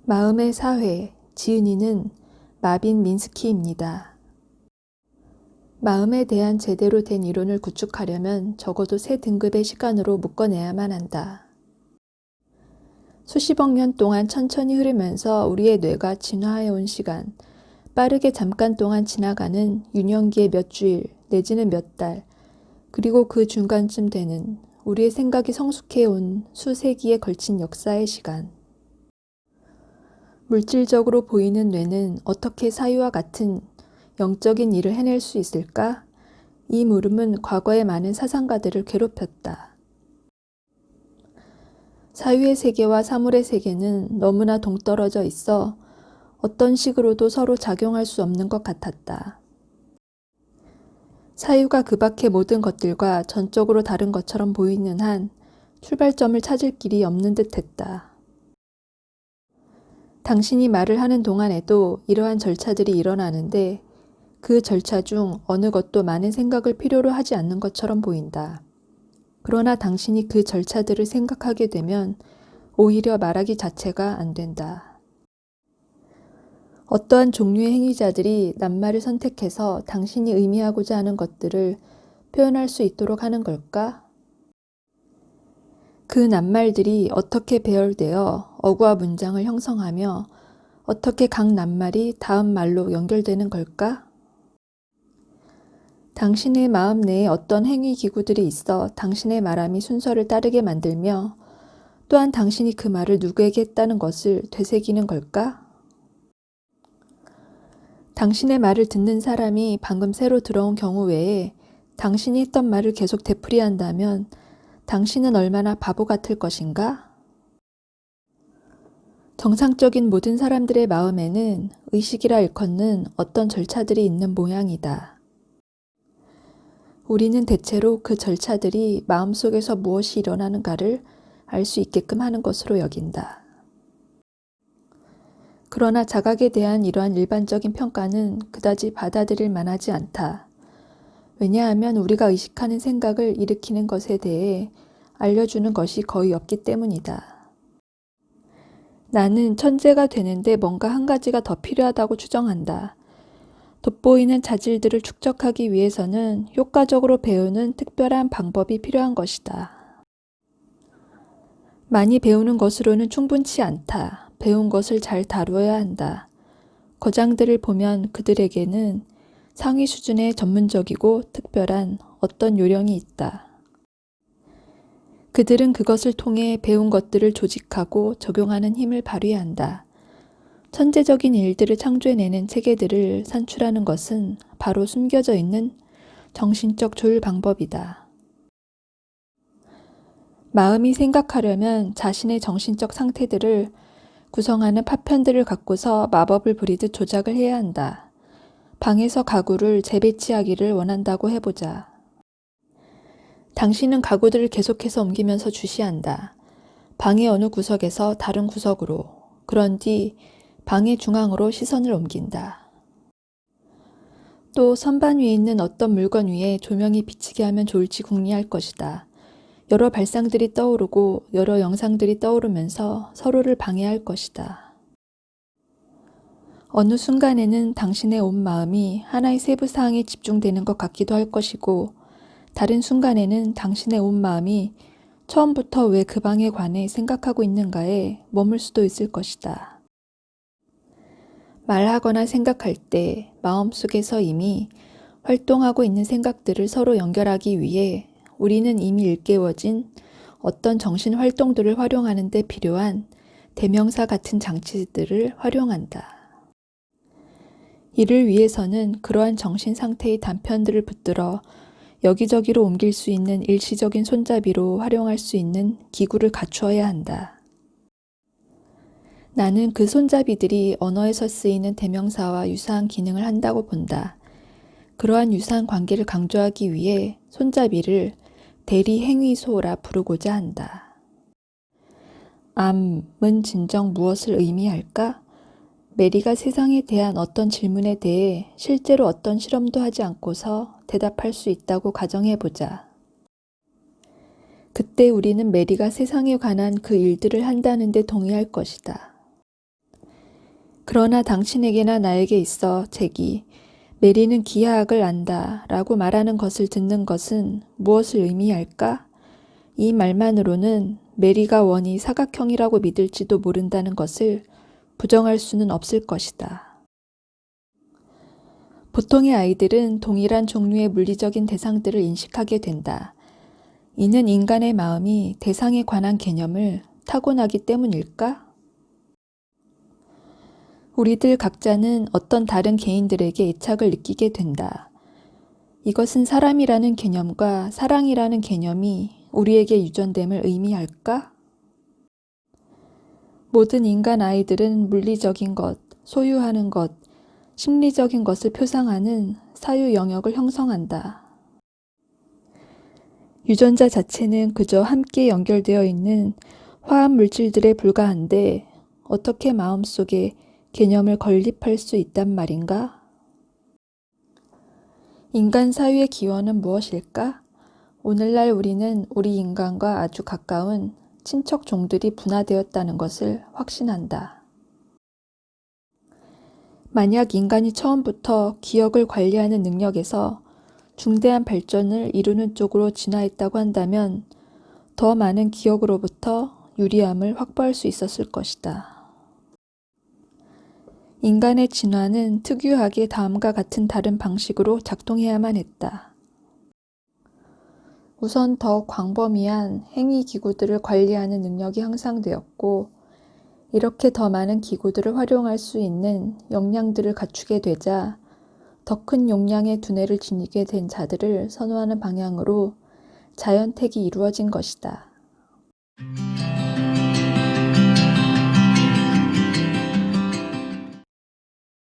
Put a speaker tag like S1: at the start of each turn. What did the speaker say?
S1: 마음의 사회, 지은이는 마빈 민스키입니다. 마음에 대한 제대로 된 이론을 구축하려면 적어도 3등급의 시간으로 묶어내야만 한다. 수십억 년 동안 천천히 흐르면서 우리의 뇌가 진화해온 시간, 빠르게 잠깐 동안 지나가는 유년기의 몇 주일 내지는 몇 달, 그리고 그 중간쯤 되는 우리의 생각이 성숙해온 수세기에 걸친 역사의 시간. 물질적으로 보이는 뇌는 어떻게 사유와 같은 영적인 일을 해낼 수 있을까? 이 물음은 과거의 많은 사상가들을 괴롭혔다. 사유의 세계와 사물의 세계는 너무나 동떨어져 있어 어떤 식으로도 서로 작용할 수 없는 것 같았다. 사유가 그 밖의 모든 것들과 전적으로 다른 것처럼 보이는 한 출발점을 찾을 길이 없는 듯 했다. 당신이 말을 하는 동안에도 이러한 절차들이 일어나는데 그 절차 중 어느 것도 많은 생각을 필요로 하지 않는 것처럼 보인다. 그러나 당신이 그 절차들을 생각하게 되면 오히려 말하기 자체가 안 된다. 어떠한 종류의 행위자들이 낱말을 선택해서 당신이 의미하고자 하는 것들을 표현할 수 있도록 하는 걸까? 그 낱말들이 어떻게 배열되어 어구와 문장을 형성하며 어떻게 각 낱말이 다음 말로 연결되는 걸까? 당신의 마음 내에 어떤 행위 기구들이 있어 당신의 말함이 순서를 따르게 만들며 또한 당신이 그 말을 누구에게 했다는 것을 되새기는 걸까? 당신의 말을 듣는 사람이 방금 새로 들어온 경우 외에 당신이 했던 말을 계속 되풀이한다면 당신은 얼마나 바보 같을 것인가? 정상적인 모든 사람들의 마음에는 의식이라 일컫는 어떤 절차들이 있는 모양이다. 우리는 대체로 그 절차들이 마음속에서 무엇이 일어나는가를 알 수 있게끔 하는 것으로 여긴다. 그러나 자각에 대한 이러한 일반적인 평가는 그다지 받아들일 만하지 않다. 왜냐하면 우리가 의식하는 생각을 일으키는 것에 대해 알려주는 것이 거의 없기 때문이다. 나는 천재가 되는데 뭔가 한 가지가 더 필요하다고 추정한다. 돋보이는 자질들을 축적하기 위해서는 효과적으로 배우는 특별한 방법이 필요한 것이다. 많이 배우는 것으로는 충분치 않다. 배운 것을 잘 다루어야 한다. 거장들을 보면 그들에게는 상위 수준의 전문적이고 특별한 어떤 요령이 있다. 그들은 그것을 통해 배운 것들을 조직하고 적용하는 힘을 발휘한다. 천재적인 일들을 창조해내는 체계들을 산출하는 것은 바로 숨겨져 있는 정신적 조율 방법이다. 마음이 생각하려면 자신의 정신적 상태들을 구성하는 파편들을 갖고서 마법을 부리듯 조작을 해야 한다. 방에서 가구를 재배치하기를 원한다고 해보자. 당신은 가구들을 계속해서 옮기면서 주시한다. 방의 어느 구석에서 다른 구석으로, 그런 뒤 방의 중앙으로 시선을 옮긴다. 또 선반 위에 있는 어떤 물건 위에 조명이 비치게 하면 좋을지 궁리할 것이다. 여러 발상들이 떠오르고 여러 영상들이 떠오르면서 서로를 방해할 것이다. 어느 순간에는 당신의 온 마음이 하나의 세부 사항에 집중되는 것 같기도 할 것이고 다른 순간에는 당신의 온 마음이 처음부터 왜 그 방에 관해 생각하고 있는가에 머물 수도 있을 것이다. 말하거나 생각할 때 마음속에서 이미 활동하고 있는 생각들을 서로 연결하기 위해 우리는 이미 일깨워진 어떤 정신 활동들을 활용하는 데 필요한 대명사 같은 장치들을 활용한다. 이를 위해서는 그러한 정신 상태의 단편들을 붙들어 여기저기로 옮길 수 있는 일시적인 손잡이로 활용할 수 있는 기구를 갖추어야 한다. 나는 그 손잡이들이 언어에서 쓰이는 대명사와 유사한 기능을 한다고 본다. 그러한 유사한 관계를 강조하기 위해 손잡이를 대리행위소라 부르고자 한다. 암은 진정 무엇을 의미할까? 메리가 세상에 대한 어떤 질문에 대해 실제로 어떤 실험도 하지 않고서 대답할 수 있다고 가정해보자. 그때 우리는 메리가 세상에 관한 그 일들을 한다는 데 동의할 것이다. 그러나 당신에게나 나에게 있어, 잭이, 메리는 기하학을 안다 라고 말하는 것을 듣는 것은 무엇을 의미할까? 이 말만으로는 메리가 원이 사각형이라고 믿을지도 모른다는 것을 부정할 수는 없을 것이다. 보통의 아이들은 동일한 종류의 물리적인 대상들을 인식하게 된다. 이는 인간의 마음이 대상에 관한 개념을 타고나기 때문일까? 우리들 각자는 어떤 다른 개인들에게 애착을 느끼게 된다. 이것은 사람이라는 개념과 사랑이라는 개념이 우리에게 유전됨을 의미할까? 모든 인간 아이들은 물리적인 것, 소유하는 것, 심리적인 것을 표상하는 사유 영역을 형성한다. 유전자 자체는 그저 함께 연결되어 있는 화합 물질들에 불과한데 어떻게 마음속에 개념을 건립할 수 있단 말인가? 인간 사유의 기원은 무엇일까? 오늘날 우리는 우리 인간과 아주 가까운 친척 종들이 분화되었다는 것을 확신한다. 만약 인간이 처음부터 기억을 관리하는 능력에서 중대한 발전을 이루는 쪽으로 진화했다고 한다면 더 많은 기억으로부터 유리함을 확보할 수 있었을 것이다. 인간의 진화는 특유하게 다음과 같은 다른 방식으로 작동해야만 했다. 우선 더 광범위한 행위 기구들을 관리하는 능력이 향상되었고, 이렇게 더 많은 기구들을 활용할 수 있는 역량들을 갖추게 되자 더 큰 용량의 두뇌를 지니게 된 자들을 선호하는 방향으로 자연택이 이루어진 것이다.